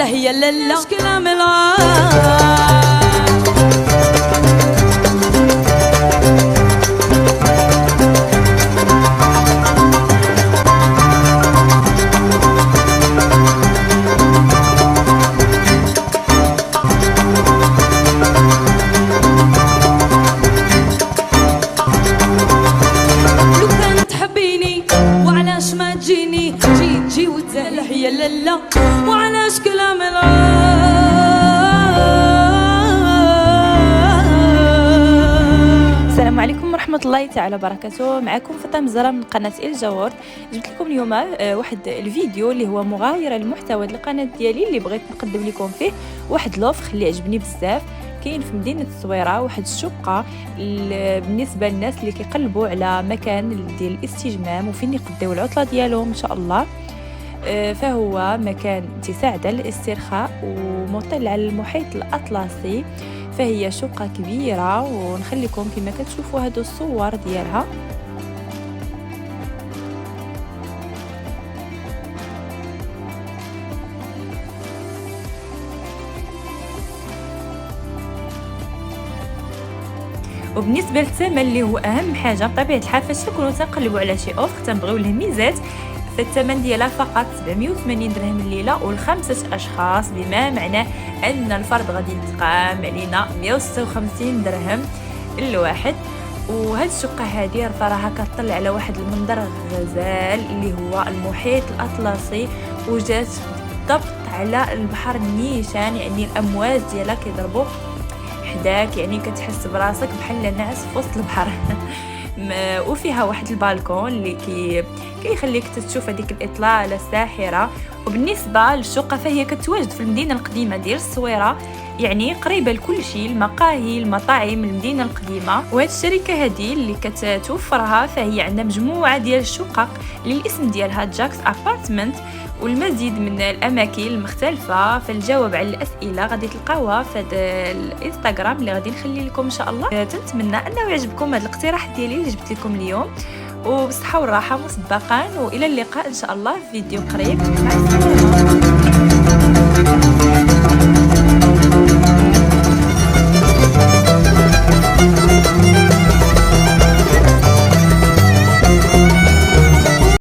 لا هي لالا كلام العار. جي وتزهل هي لالا وعلاش كلام السلام عليكم ورحمة الله تعالى وبركاته. معكم فاطمة الزهراء من قناة الجوورد. جبت لكم اليوم واحد الفيديو اللي هو مغايرة للمحتوى القناة ديالي اللي بغيت نقدم لكم فيه واحد لوفر اللي عجبني بزاف. كاين في مدينة الصويرة واحد الشقة بالنسبة للناس اللي كيقلبوا على مكان ديال الاستجمام وفين يقضيو العطلة ديالهم ان شاء الله. فهو مكان تساعد على الاسترخاء ومطل على المحيط الأطلسي. فهي شقة كبيرة ونخليكم كما كتشوفوا هادو الصور ديالها. وبالنسبه للثمن اللي هو اهم حاجه بطبيعه الحال فاش تكونوا تنقلبوا على شي اوفر تنبغيو له ميزات، فالثمن ديالها فقط 780 درهم الليله ولخمسه اشخاص، بما معناه ان الفرد غادي يتقام علينا 156 درهم الواحد. وهاد الشقه هذه راها كتطلع على واحد المنظر غزال اللي هو المحيط الاطلسي، وجات بالضبط على البحر النيشان، يعني الامواج ديالها كيضربوا حداك، يعني كتحس براسك بحال ناعس في وسط البحر. وفيها واحد البالكون اللي كيخليك تشوف هذيك الاطلاله الساحره. وبالنسبه للشقه فهي كتواجد في المدينه القديمه ديال الصويره، يعني قريبه لكل شيء، المقاهي المطاعم المدينه القديمه. وهاد الشركه هذه اللي كتوفرها فهي عندها مجموعه ديال الشقق اللي الاسم ديالها جاكس ابارتمنت، والمزيد من الاماكن المختلفه. فالجواب على الاسئله غادي تلقاوها في الانستغرام اللي غادي نخلي لكم ان شاء الله. تنتمنى انه يعجبكم هذا الاقتراح ديالي اللي جبت لكم اليوم، وبالصحه والراحه مسبقا، والى اللقاء ان شاء الله في فيديو قريب. مع السلامه.